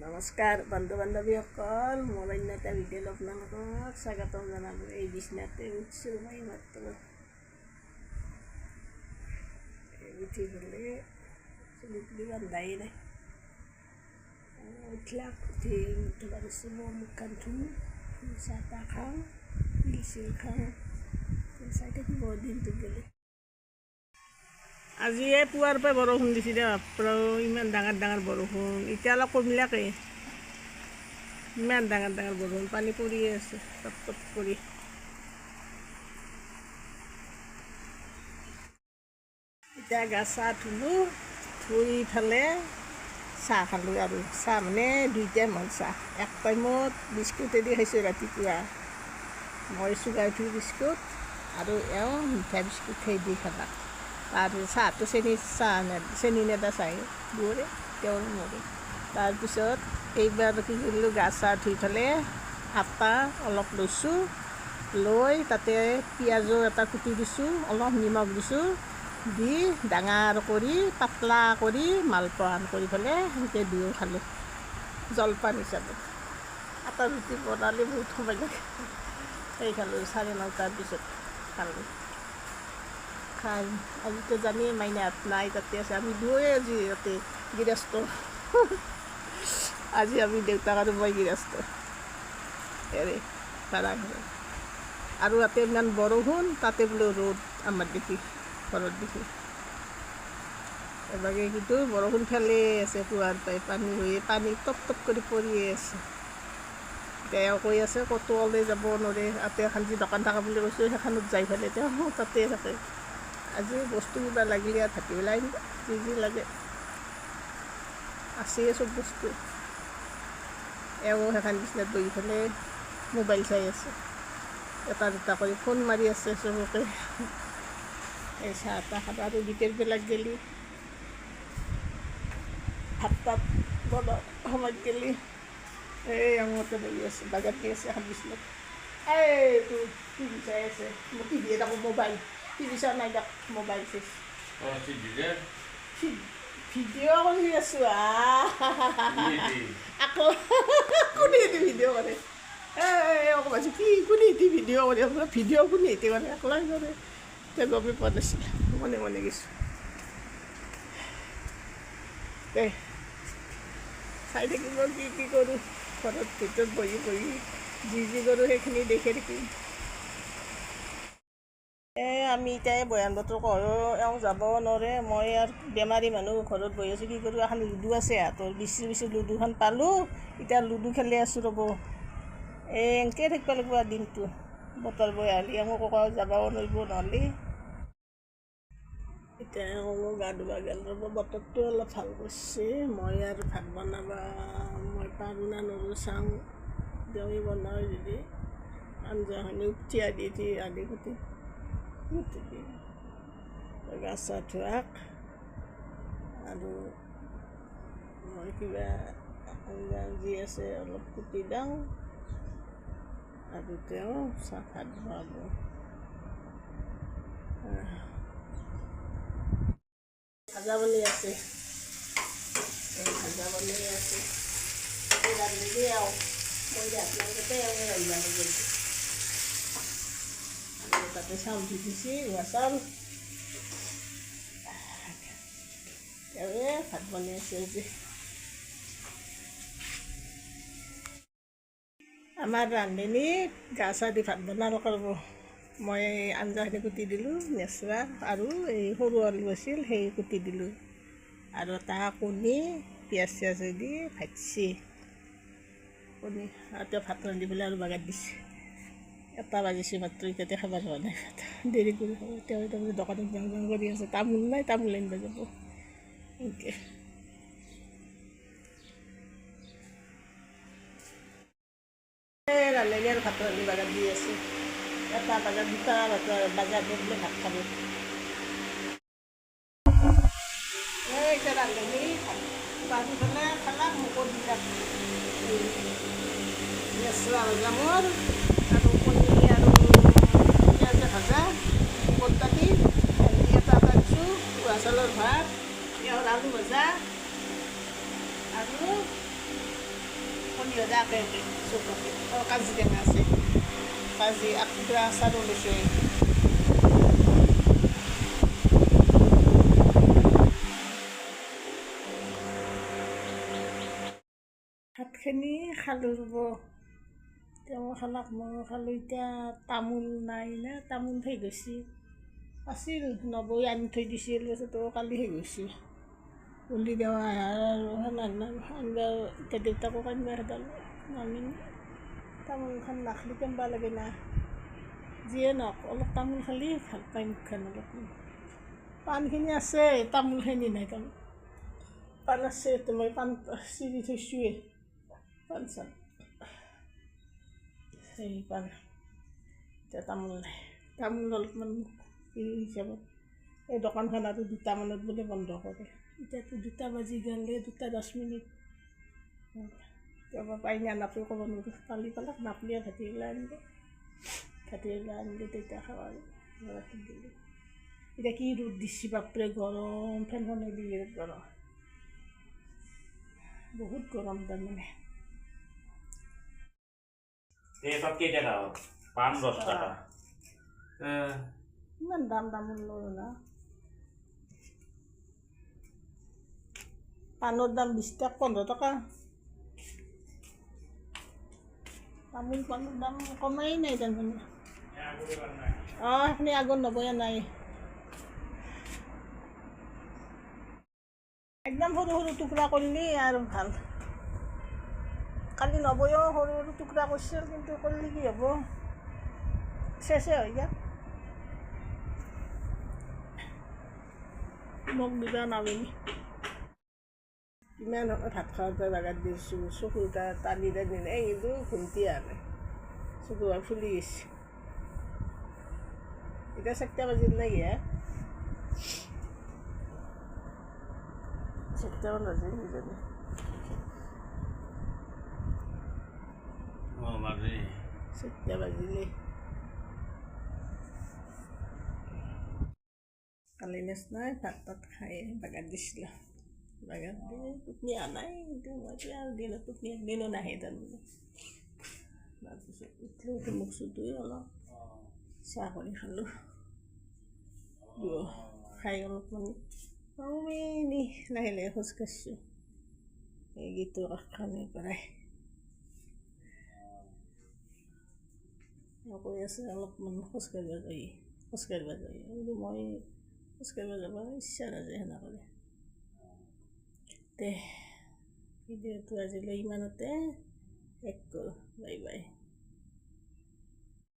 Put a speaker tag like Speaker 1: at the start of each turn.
Speaker 1: নমস্কাৰ বন্ধু বান্ধৱীসকল, মোৰ অন্য এটা ভিডিঅ'ত আপোনালোকক স্বাগতম জনালোঁ। এই বিচনাতে উঠিছোঁ মই মাত্ৰ উঠি পেলাই চুলি তুলি বান্ধাই নাই। উঠি মুঠি পাৰিছোঁ, মই মুখখন ধুওঁ, চাহ তাহ খাওঁ, তিল চিল খাওঁ, চাই থাকিব দিনটো গ'লে। আজি এই পুৱাৰ পৰা বৰষুণ দিছে দে, বাপৰা ইমান ডাঙৰ ডাঙৰ বৰষুণ। এতিয়া অলপ কমিলাকে, ইমান ডাঙৰ ডাঙৰ বৰষুণ, পানী পৰিয়ে আছে টপ টপ কৰি। এতিয়া গা চাহ ধুলোঁ, ধুই পেলাই চাহ খালোঁ। আৰু চাহ মানে 2 টাইমমান চাহ, এক টাইমত বিস্কুটেদি খাইছোঁ ৰাতিপুৱা। মই চুগাৰ ফ্ৰী বিস্কুট আৰু এওঁ মিঠা বিস্কুট খাই দি খালা। তাৰপিছত চাহটো চেনি নেদা চাহ দুয়োৰে তেওঁৰ মোৰে। তাৰপিছত এইবাৰ কি কৰিলোঁ, গা চা ধুই পেলাই আটা অলপ লৈছোঁ, লৈ তাতে পিঁয়াজো এটা কুটি দিছোঁ, অলপ নিমখ দিছোঁ, দি ডাঙৰ কৰি পাতলা কৰি মালপোৱা কৰি পেলাই সেনেকৈ দিও খালোঁ জলপান হিচাপে। আটা ৰুটি বনালে বহুত সময় লাগে, সেই খালোঁ 9:30 পিছত খালোঁ। খাই আজিতো জানি মাইনাত নাই, তাতে আছে। আমি দুয়োৱে আজি তাতে গৃহস্থ। আজি আমি দেউতাক আৰু মই গৃহস্থ হেৰি ভাড়াঘৰত। আৰু তাতে ইমান বৰষুণ, তাতে বোলো ৰ'দ আমাৰ দেখি ঘৰত দেখি। এবাগে কিন্তু বৰষুণ ফেলে আছে, পুৱাৰ পাই পানী টপ টপ কৰি পৰিয়ে আছে। তেওঁ কৈ আছে ক'তো ওলাই যাব নোৱাৰে, তাতে এখন যি দোকান থকা বুলি কৈছোঁ সেইখনত যাই পেলাই তেওঁ তাতে থাকে। আজি বস্তু কিবা লাগিলে আৰু ভাটি পেলাই আনিব, যি যি লাগে আছে চব বস্তু। এওঁ সেইখন বিচনাত বহি পেলাই মোবাইল চাই আছে, এটা দুটা কৰি ফোন মাৰি আছে চবকে। এই চাহ তাহ খাব আৰু গীতেৰবিলাক গেলি ভাত তাত বনাব সময়ত গেলি। এই এওঁতে বহি আছে, বাগান দি আছে এখন বিচনাত। এইটো টিভি চাই আছে, মই টিভিয়ে থাকোঁ, মোবাইল টিভি চোৱা নাই দিয়ক, মোবাইল চাইছোঁ। ভিডিঅ' কৰি আছোঁ আকৌ কোনে এটি ভিডিঅ' কৰে? অকমান কি কোনে এটি ভিডিঅ' কৰে? আপোনাৰ ভিডিঅ' কোনে এটি কৰে? একলাই কৰে, এতিয়া গমেই পোৱা নাছিলে, মনে মনে গৈছোঁ। দে চাই থাকিব কি কি কৰোঁ, ঘৰত ভিতৰত বহি বহি যি যি কৰোঁ সেইখিনি দেখি থাকিম। আমি এতিয়া বয়ান বতৰ কওঁ, এওঁ যাব নোৱাৰে, মই আৰু বেমাৰী মানুহ ঘৰত বহি আছোঁ। কি কৰোঁ, এখন লুডু আছে হাতৰ, বিচি লুডুখন পালোঁ, এতিয়া লুডু খেলি আছোঁ ৰ'ব। এনেকৈ থাকিব লাগিব দিনটো, বতৰ বেয়া হ'লে এওঁ কওঁ যাবও নোৱাৰিব। নহ'লে এতিয়া এওঁ গা ধুব গ'ল ৰ'ব, বতৰটো অলপ ভাল কৰিছে। মই আৰু ভাত বনাব মই পাৰোঁ না নোৱাৰোঁ চাওঁ, দেউৱে বনাওঁ যদি আঞ্জাখিনি উঠি আদি কুটি গা চা ধোৱাক আৰু মই কিবা আঞ্জা যি আছে অলপ কুটি দিওঁ আৰু তেওঁ চাহ ভাত বনাব। ভাজা বনাই আছে, ৰান্ধি আৰু মই আপোনালোকে ৰান্ধিব লাগিব। তাতে চাউল দি দিছে, ৰোৱা চাউল। ভাত বনাই আছে যে আমাৰ ৰান্ধনী গা চা দি ভাত বনাব কৰিব। মই আঞ্জাখিনি কুটি দিলোঁ, নেচৰা আৰু এই সৰু আলু আছিল সেই কুটি দিলোঁ, আৰু এটা কণী পিঁয়াজ চিয়াজ দি ভাজছে কণী। আৰু ভাত ৰান্ধি পেলাই আৰু বাগাৰ দিছে। 1টা বাজিছে মাত্ৰ, এতিয়াতে খাব হোৱা নাই, দেৰি কৰি খাব। তেওঁ তাৰমানে দোকানত যাওঁ যাওঁ কৰি আছে, তামোল নাই, তামোল আনিব যাব এনেকৈ। ৰান্ধনী আৰু ভাত ৰান্ধি বাগাৰ দি আছে, 1টা বজাত 2টা বজাত বোলে ভাত খাব। এতিয়া ৰান্ধনী ভাত বাঢ়ি পেলাই খালাক, মোকো দিলাক নেচৰা ভজা মোৰ, আৰু কণী আৰু পিঁয়াজে ভাজা, বুট দালি, ভেন্দি এটা দিছোঁ, উহা চাউলৰ ভাত, এওঁৰ আলু ভাজা আৰু পনীয় যাকে চৌকাতে কাজিৰঙা আছে কাজি আগৰা আচাৰো লৈছোঁ ভাতখিনি খালোঁ ৰ'ব তেওঁ খালাক মই খালোঁ এতিয়া তামোল নাই না তামোল শেষ গৈছে আছিল নবৈ আনি থৈ দিছিল তাৰপিছত কালি শেষ গৈছে উলি দেৱা আৰু আনিবা এতিয়া দেউতাকো আনিবা খেদাল নামি তামোলখন নাখালে কেনেবা লাগে না যিয়ে নহওক অলপ তামোল খালি ভাল পাই মুখখন অলপ পাণখিনি আছে তামোলখিনি নাই তামোল পাণ আছে মই পাণ চিৰি থৈছোঁৱে পাণ চান সেই পাণ এতিয়া তামোল নাই তামোল অলপমান হিচাপত এই দোকানখন আৰু 2টামানত বোলে বন্ধ কৰে এতিয়াতো 2টা বাজি গ'লে 2:10 কেতিয়াবা পাই নাপায় ক'ব নোৱাৰোঁ পালি পালাক নাপলিয়ে ভাটিবেলা আনিলে তেতিয়া খাওঁ আৰু ৰাতি দিলে এতিয়া কি ৰ'দ দিছে বাপৰে গৰম ফেনখনে দি বিৰাট গৰম বহুত গৰম তাৰমানে
Speaker 2: তাত কেই টাকা হ'ল পাণ 10 টাকা
Speaker 1: ইমান দাম তামোল লয় না পাণৰ দাম 20 টাকা 15 টাকা তামোল পাণৰ দাম কমাই নাই তাৰমানে সেইখিনি আগত নবয়া নাই একদম সৰু সৰু টুকুৰা কৰিলে আৰু ভাল কালি নবয়েও সৰু সৰু টুকুৰা কৰিছিল কিন্তু কৰিলে কি হ'ব চেচে হৈ যাক মোক দিবা নামিনি কিমান ভাত খাওঁতে জাগাত দিছোঁ চকু টানি টানি নাই কিন্তু ঘুমটি আনে চকু ফুলি গৈছে এতিয়া 4টা বাজিল নাই হে 4টামান বাজিল কিজানি
Speaker 2: বাজে
Speaker 1: 4টা বাজিলে কালি নিচিনাই ভাত তাত খাই বাগাত দিছিলোঁ বাগাত দি টোপনি আনাই কিন্তু মই এতিয়া দিনত টোপনি একদিনো নাহে তাৰমানে তাৰপিছত উঠিলোঁ মুখ চুখ ধুই অলপ চাহ কৰি খালোঁ খাই অলপমান এনেই লাহে লাহে খোজ কাঢ়িছোঁ এই গীতৰ কাষখনৰ পৰাই কৈ আছে অলপমান খোজকাঢ়িব যায় কিন্তু মই খোজকাঢ়িব যাব ইচ্ছা নাযায় সেনে কৰে ভিডিঅ'টো আজিলৈ ইমানতে